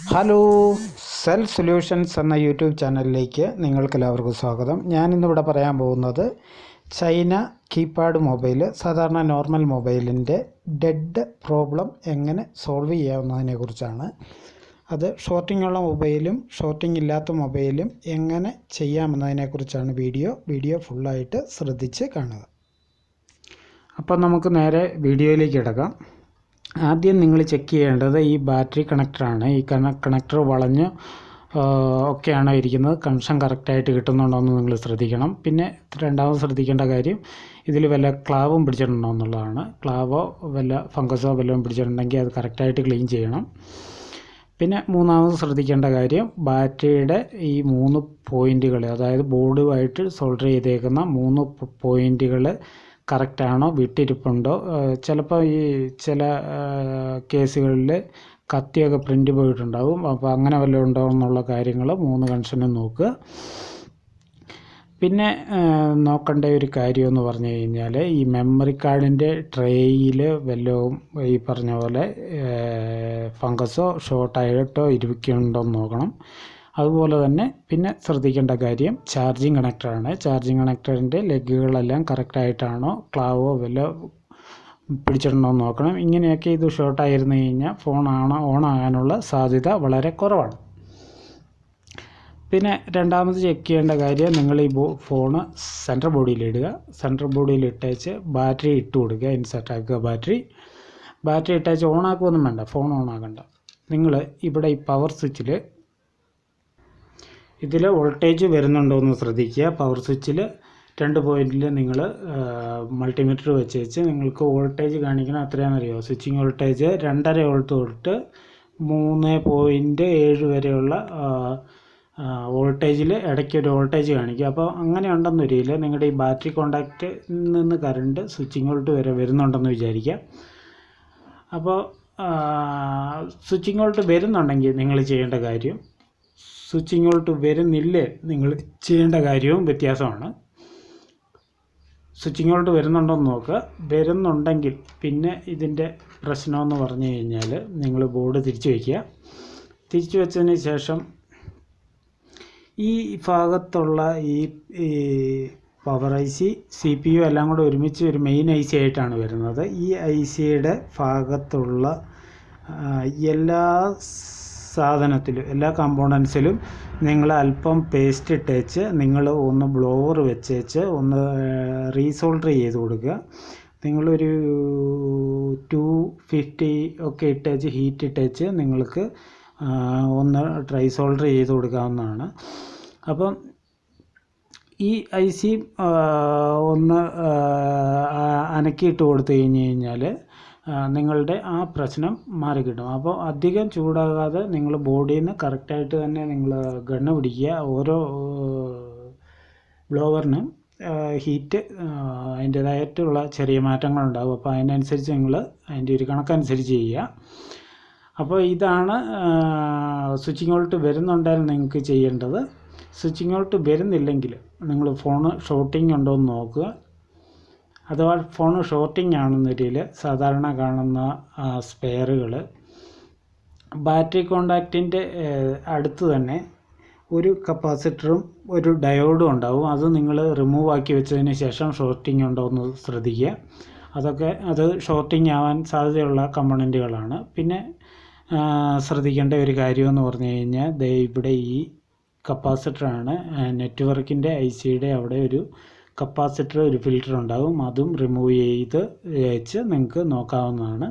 Hello, self solutions എന്ന YouTube ചാനലിലേക്ക് നിങ്ങൾക്കെല്ലാവർക്കും സ്വാഗതം. ഞാനിന്നിവിടെ പറയാൻ പോകുന്നത് ചൈന കീപാഡ് മൊബൈൽ, സാധാരണ നോർമൽ മൊബൈലിൻ്റെ ഡെഡ് പ്രോബ്ലം എങ്ങനെ സോൾവ് ചെയ്യാവുന്നതിനെ കുറിച്ചാണ്. അത് ഷോർട്ടിംഗ് ഉള്ള മൊബൈലും ഷോർട്ടിംഗ് ഇല്ലാത്ത മൊബൈലും എങ്ങനെ ചെയ്യാമെന്നതിനെക്കുറിച്ചാണ് വീഡിയോ ഫുള്ളായിട്ട് ശ്രദ്ധിച്ച് കാണുക. അപ്പം നമുക്ക് നേരെ വീഡിയോയിലേക്ക് കിടക്കാം. ആദ്യം നിങ്ങൾ ചെക്ക് ചെയ്യേണ്ടത് ഈ ബാറ്ററി കണക്ടറാണ്. ഈ കണക്ടർ വളഞ്ഞ് ഒക്കെയാണ് ഇരിക്കുന്നത്. കണക്ഷൻ കറക്റ്റായിട്ട് കിട്ടുന്നുണ്ടോ എന്ന് നിങ്ങൾ ശ്രദ്ധിക്കണം. പിന്നെ രണ്ടാമത് ശ്രദ്ധിക്കേണ്ട കാര്യം, ഇതിൽ വല്ല ക്ലാവും പിടിച്ചിട്ടുണ്ടോ എന്നുള്ളതാണ്. ക്ലാവോ വല്ല ഫംഗസോ വല്ലതും പിടിച്ചിട്ടുണ്ടെങ്കിൽ അത് കറക്റ്റായിട്ട് ക്ലീൻ ചെയ്യണം. പിന്നെ മൂന്നാമത് ശ്രദ്ധിക്കേണ്ട കാര്യം, ബാറ്ററിയുടെ ഈ 3 പോയിൻറ്റുകൾ, അതായത് ബോർഡുമായിട്ട് സോൾഡർ ചെയ്തേക്കുന്ന 3 പോയിൻറ്റുകൾ കറക്റ്റാണോ, വിട്ടിരിപ്പുണ്ടോ. ചിലപ്പോൾ ഈ ചില കേസുകളിൽ കത്തിയൊക്കെ പ്രിൻ്റ് പോയിട്ടുണ്ടാകും. അപ്പോൾ അങ്ങനെ വല്ലതും ഉണ്ടോ എന്നുള്ള കാര്യങ്ങൾ 3 കണക്ഷനും നോക്കുക. പിന്നെ നോക്കേണ്ട ഒരു കാര്യമെന്ന് പറഞ്ഞു കഴിഞ്ഞാൽ, ഈ മെമ്മറി കാർഡിൻ്റെ ട്രേയിൽ വല്ലതും ഈ പറഞ്ഞ പോലെ ഫംഗസോ ഷോർട്ടായിട്ടോ ഇരിക്കുന്നുണ്ടോയെന്ന് നോക്കണം. അതുപോലെ തന്നെ പിന്നെ ശ്രദ്ധിക്കേണ്ട കാര്യം, ചാർജിങ് കണക്ടറാണ്. ചാർജിങ് കണക്ടറിൻ്റെ ലെഗുകളെല്ലാം കറക്റ്റായിട്ടാണോ, ക്ലാവോ വല്ല പിടിച്ചിട്ടുണ്ടോ എന്ന് നോക്കണം. ഇങ്ങനെയൊക്കെ ഇത് ഷോർട്ടായിരുന്നു കഴിഞ്ഞാൽ ഓൺ ആകാനുള്ള സാധ്യത വളരെ കുറവാണ്. പിന്നെ രണ്ടാമത് ചെക്ക് ചെയ്യേണ്ട കാര്യം, നിങ്ങൾ ഈ ഫോണ് സെൻട്രൽ ബോഡിയിലിടുക. സെൻട്രൽ ബോഡിയിലിട്ടേച്ച് ബാറ്ററി ഇട്ട് കൊടുക്കുക, ഇൻസെർട്ട് ആക്കുക. ബാറ്ററി ഇട്ടേച്ച് ഓണാക്കുകയൊന്നും വേണ്ട, ഫോൺ ഓണാക്കണ്ട. നിങ്ങൾ ഇവിടെ ഈ പവർ സ്വിച്ചിൽ ഇതിൽ വോൾട്ടേജ് വരുന്നുണ്ടോ എന്ന് ശ്രദ്ധിക്കുക. പവർ സ്വിച്ചിൽ 2 പോയിൻറ്റിൽ നിങ്ങൾ മൾട്ടിമീറ്റർ വെച്ച് നിങ്ങൾക്ക് വോൾട്ടേജ് കാണിക്കണം. എത്രയാണെന്നറിയോ? സ്വിച്ചിങ് വോൾട്ടേജ് 2.5 വോൾട്ട് തൊട്ട് 3.7 വരെയുള്ള വോൾട്ടേജിൽ ഇടയ്ക്കൊരു വോൾട്ടേജ് കാണിക്കുക. അപ്പോൾ അങ്ങനെ ഉണ്ടെന്ന് വരില്ല. നിങ്ങളുടെ ഈ ബാറ്ററി കോണ്ടാക്റ്റിൽ നിന്ന് കറണ്ട് സ്വിച്ചിങ് വോൾട്ട് വരെ വരുന്നുണ്ടെന്ന് വിചാരിക്കുക. അപ്പോൾ സ്വിച്ചിങ് വോൾട്ട് വരുന്നുണ്ടെങ്കിൽ നിങ്ങൾ ചെയ്യേണ്ട കാര്യം, സ്വിച്ചിങ് വോൾട്ട് വരുന്നില്ലേ നിങ്ങൾ ചെയ്യേണ്ട കാര്യവും വ്യത്യാസമാണ്. സ്വിച്ചിങ് വോൾട്ട് വരുന്നുണ്ടോ എന്ന് നോക്കുക. വരുന്നുണ്ടെങ്കിൽ പിന്നെ ഇതിൻ്റെ പ്രശ്നമെന്ന് പറഞ്ഞു കഴിഞ്ഞാൽ, നിങ്ങൾ ബോർഡ് തിരിച്ചു വയ്ക്കുക. തിരിച്ചു വെച്ചതിന് ശേഷം ഈ ഭാഗത്തുള്ള ഈ പവർ IC, CPU എല്ലാം കൂടെ ഒരുമിച്ച് ഒരു മെയിൻ IC ആയിട്ടാണ് വരുന്നത്. ഈ ICയുടെ ഭാഗത്തുള്ള എല്ലാ സാധനത്തിലും, എല്ലാ കമ്പോണൻസിലും നിങ്ങൾ അല്പം പേസ്റ്റ് ഇട്ടേച്ച് നിങ്ങൾ ഒന്ന് ബ്ലോവർ വെച്ചേച്ച് ഒന്ന് റീസോൾഡർ ചെയ്ത് കൊടുക്കുക. നിങ്ങളൊരു 250 ഒക്കെ ഇട്ടേച്ച് ഹീറ്റ് ഇട്ടേച്ച് നിങ്ങൾക്ക് ഒന്ന് ഡ്രൈ സോൾഡർ ചെയ്ത് കൊടുക്കാവുന്നതാണ്. അപ്പം ഈ IC ഒന്ന് അനക്കിയിട്ട് കൊടുത്തു കഴിഞ്ഞാൽ നിങ്ങളുടെ ആ പ്രശ്നം മാറിക്കിട്ടും. അപ്പോൾ അധികം ചൂടാകാതെ നിങ്ങൾ ബോഡിയിൽ നിന്ന് കറക്റ്റായിട്ട് തന്നെ നിങ്ങൾ ഗണ്ണ് പിടിക്കുക. ഓരോ ബ്ലോവറിനും ഹീറ്റ് അതിൻ്റേതായിട്ടുള്ള ചെറിയ മാറ്റങ്ങളുണ്ടാകും. അപ്പോൾ അതിനനുസരിച്ച് നിങ്ങൾ അതിൻ്റെ ഒരു കണക്കനുസരിച്ച് ചെയ്യുക. അപ്പോൾ ഇതാണ് സ്വിച്ചിങ് വോൾട്ട് വരുന്നുണ്ടെങ്കിൽ നിങ്ങൾക്ക് ചെയ്യേണ്ടത്. സ്വിച്ചിങ് വോൾട്ട് വരുന്നില്ലെങ്കിൽ നിങ്ങൾ ഫോണ് ഷോർട്ടിങ് ഉണ്ടോ എന്ന് നോക്കുക. അഥവാ ഫോൺ ഷോർട്ടിംഗ് ആണെന്നൊരിൽ സാധാരണ കാണുന്ന സ്പെയറുകൾ, ബാറ്ററി കോണ്ടാക്റ്റിൻ്റെ അടുത്ത് തന്നെ ഒരു കപ്പാസിറ്ററും ഒരു ഡയോഡും ഉണ്ടാവും. അത് നിങ്ങൾ റിമൂവ് ആക്കി വെച്ചതിന് ശേഷം ഷോർട്ടിംഗ് ഉണ്ടോ എന്ന് ശ്രദ്ധിക്കുക. അത് ഷോർട്ടിംഗ് ആവാൻ സാധ്യതയുള്ള കമ്പോണൻറ്റുകളാണ്. പിന്നെ ശ്രദ്ധിക്കേണ്ട ഒരു കാര്യമെന്ന് പറഞ്ഞു കഴിഞ്ഞാൽ, ഇവിടെ ഈ കപ്പാസിറ്ററാണ്. നെറ്റ്വർക്കിൻ്റെ ICയുടെ അവിടെ ഒരു കപ്പാസിറ്റർ, ഒരു ഫിൽറ്റർ ഉണ്ടാകും. അതും റിമൂവ് ചെയ്ത് വെച്ച് നിങ്ങൾക്ക് നോക്കാവുന്നതാണ്.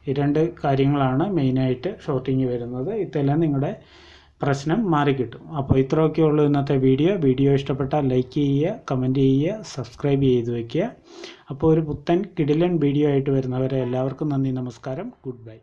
ഈ 2 കാര്യങ്ങളാണ് മെയിനായിട്ട് ഷോർട്ടിങ് വരുന്നത്. ഇതെല്ലാം നിങ്ങളുടെ പ്രശ്നം മാറിക്കിട്ടും. അപ്പോൾ ഇത്രയൊക്കെ ഉള്ളൂ ഇന്നത്തെ വീഡിയോ ഇഷ്ടപ്പെട്ടാൽ ലൈക്ക് ചെയ്യുക, കമൻറ്റ് ചെയ്യുക, സബ്സ്ക്രൈബ് ചെയ്ത് വയ്ക്കുക. അപ്പോൾ ഒരു പുത്തൻ കിടിലൻ വീഡിയോ ആയിട്ട് വരുന്നവരെ എല്ലാവർക്കും നന്ദി, നമസ്കാരം, ഗുഡ് ബൈ.